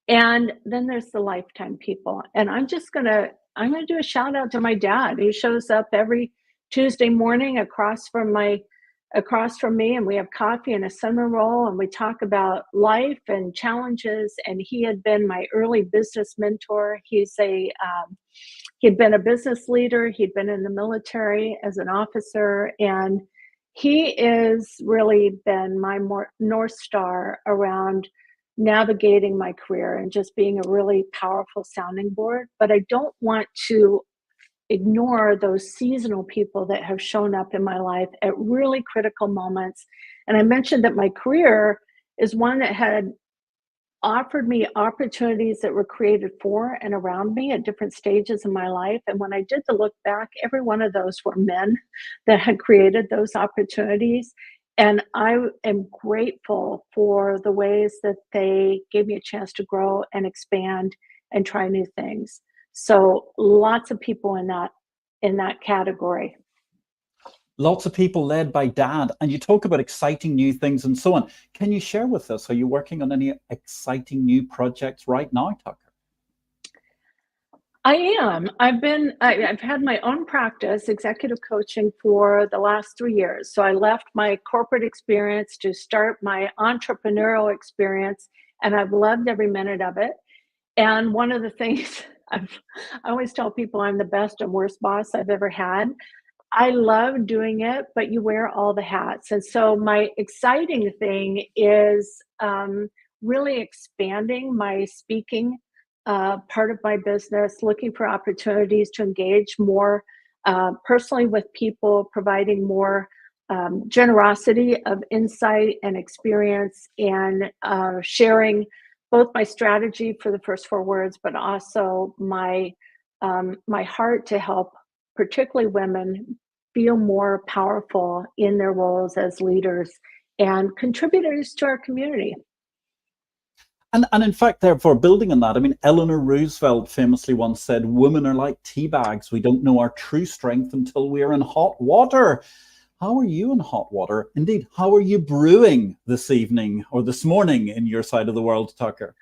And then there's the lifetime people. And I'm going to do a shout out to my dad. He shows up every Tuesday morning across from me, and we have coffee and a cinnamon roll, and we talk about life and challenges. And he had been my early business mentor. He'd been a business leader. He'd been in the military as an officer, and he is really been my North Star around navigating my career and just being a really powerful sounding board. But I don't want to ignore those seasonal people that have shown up in my life at really critical moments. And I mentioned that my career is one that had offered me opportunities that were created for and around me at different stages in my life. And when I did the look back, every one of those were men that had created those opportunities. And I am grateful for the ways that they gave me a chance to grow and expand and try new things. So lots of people in that category. Lots of people led by dad, and you talk about exciting new things and so on. Can you share with us, are you working on any exciting new projects right now, Tucker? I am. I've had my own practice, executive coaching, for the last 3 years. So I left my corporate experience to start my entrepreneurial experience, and I've loved every minute of it. And one of the things I always tell people I'm the best and worst boss I've ever had. I love doing it, but you wear all the hats. And so my exciting thing is really expanding my speaking part of my business, looking for opportunities to engage more personally with people, providing more generosity of insight and experience, and sharing both my strategy for the first 4 words, but also my heart to help, particularly women, feel more powerful in their roles as leaders and contributors to our community. And in fact, therefore, building on that, I mean, Eleanor Roosevelt famously once said, "Women are like tea bags. We don't know our true strength until we are in hot water." How are you in hot water? Indeed, how are you brewing this evening or this morning in your side of the world, Tucker?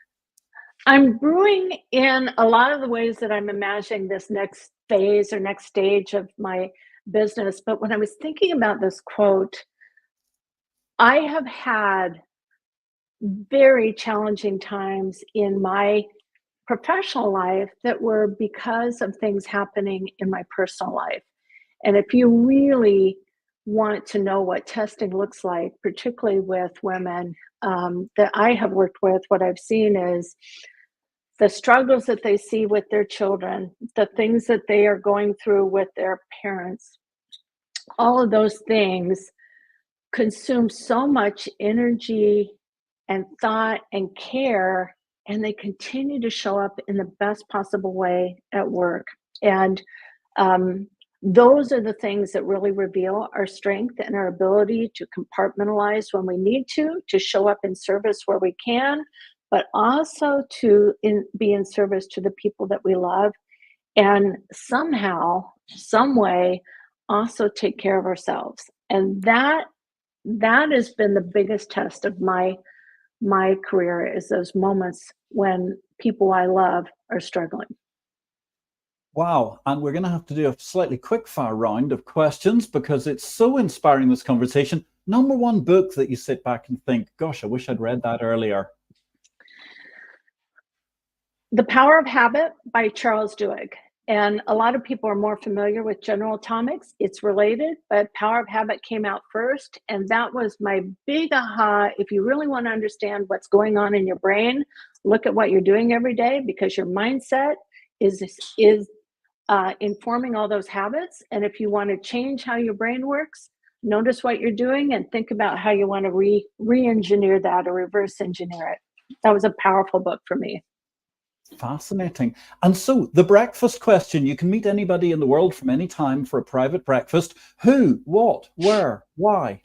I'm brewing in a lot of the ways that I'm imagining this next phase or next stage of my business. But when I was thinking about this quote, I have had very challenging times in my professional life that were because of things happening in my personal life. And if you really want to know what testing looks like, particularly with women that I have worked with, what I've seen is the struggles that they see with their children, the things that they are going through with their parents, all of those things consume so much energy and thought and care, and they continue to show up in the best possible way at work. And um, those are the things that really reveal our strength and our ability to compartmentalize when we need to show up in service where we can, but also to be in service to the people that we love, and somehow, some way, also take care of ourselves. And that has been the biggest test of my career, is those moments when people I love are struggling. Wow. And we're going to have to do a slightly quick fire round of questions because it's so inspiring, this conversation. Number one book that you sit back and think, gosh, I wish I'd read that earlier. The Power of Habit by Charles Duhigg. And a lot of people are more familiar with General Atomics. It's related, but Power of Habit came out first. And that was my big aha. If you really want to understand what's going on in your brain, look at what you're doing every day, because your mindset is informing all those habits. And if you want to change how your brain works, notice what you're doing and think about how you want to re-engineer that or reverse engineer it. That was a powerful book for me. Fascinating. And so the breakfast question, you can meet anybody in the world from any time for a private breakfast. Who, what, where, why?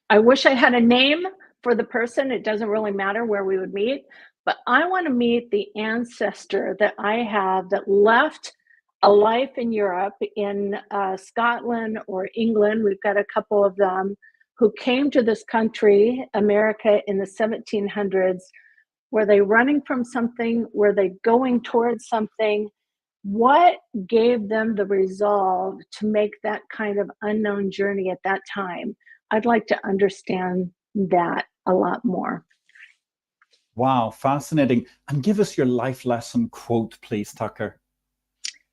I wish I had a name for the person. It doesn't really matter where we would meet, but I want to meet the ancestor that I have that left a life in Europe, in Scotland or England. We've got a couple of them who came to this country, America, in the 1700s. Were they running from something? Were they going towards something? What gave them the resolve to make that kind of unknown journey at that time? I'd like to understand that a lot more. Wow, fascinating. And give us your life lesson quote, please, Tucker.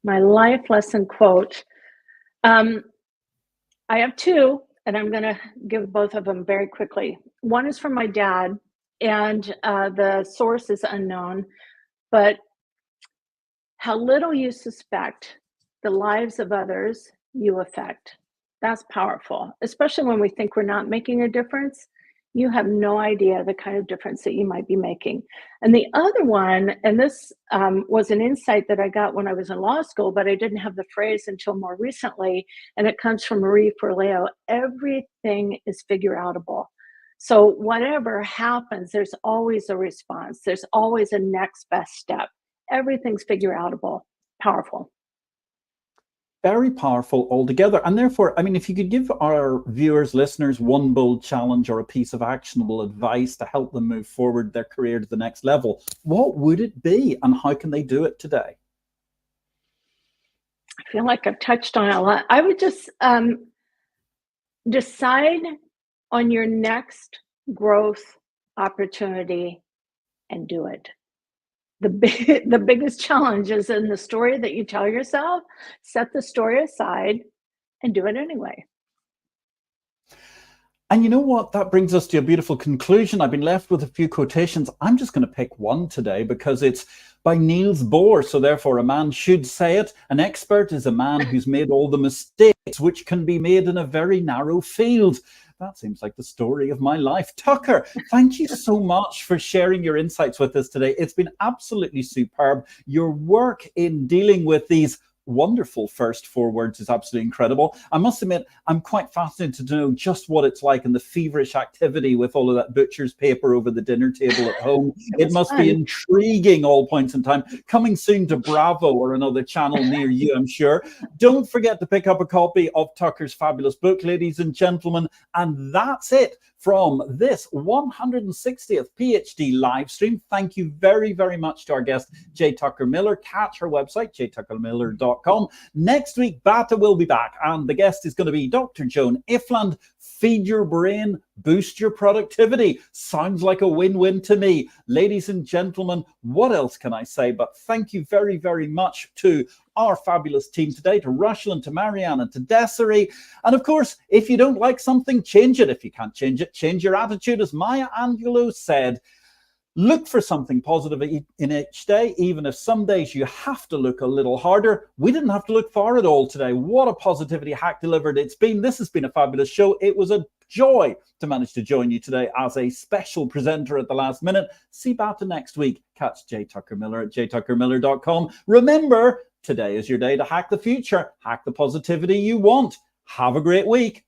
My life lesson quote. Um, I have two, and I'm going to give both of them very quickly. One is from my dad, and the source is unknown, but how little you suspect the lives of others you affect. That's powerful, especially when we think we're not making a difference. You have no idea the kind of difference that you might be making. And the other one, and this was an insight that I got when I was in law school, but I didn't have the phrase until more recently, and it comes from Marie Forleo. Everything is figure outable. So whatever happens, there's always a response. There's always a next best step. Everything's figure outable. Powerful. Very powerful altogether. And therefore, I mean, if you could give our viewers, listeners, one bold challenge or a piece of actionable advice to help them move forward their career to the next level, what would it be and how can they do it today? I feel like I've touched on a lot. I would just decide on your next growth opportunity and do it. The biggest challenge is in the story that you tell yourself. Set the story aside and do it anyway. And you know what? That brings us to a beautiful conclusion. I've been left with a few quotations. I'm just going to pick one today because it's by Niels Bohr. So therefore, a man should say it. An expert is a man who's made all the mistakes which can be made in a very narrow field. That seems like the story of my life. Tucker, thank you so much for sharing your insights with us today. It's been absolutely superb. Your work in dealing with these wonderful first 4 words is absolutely incredible. I must admit, I'm quite fascinated to know just what it's like in the feverish activity with all of that butcher's paper over the dinner table at home. It must be intriguing all points in time. Coming soon to Bravo or another channel near you, I'm sure. Don't forget to pick up a copy of Tucker's fabulous book, ladies and gentlemen. And that's it from this 160th PhD live stream. Thank you very, very much to our guest, J. Tucker Miller. Catch her website, jtuckermiller.com. Next week, Bata will be back, and the guest is going to be Dr. Joan Ifland. Feed your brain, boost your productivity. Sounds like a win-win to me. Ladies and gentlemen, what else can I say? But thank you very, very much to our fabulous team today, to Rachel and to Marianne and to Desiree. And of course, if you don't like something, change it. If you can't change it, change your attitude. As Maya Angelou said, look for something positive in each day, even if some days you have to look a little harder. We didn't have to look far at all today. What a positivity hack delivered it's been. This has been a fabulous show. It was a joy to manage to join you today as a special presenter at the last minute. See Bata next week. Catch J. Tucker Miller at jtuckermiller.com. Remember, today is your day to hack the future. Hack the positivity you want. Have a great week.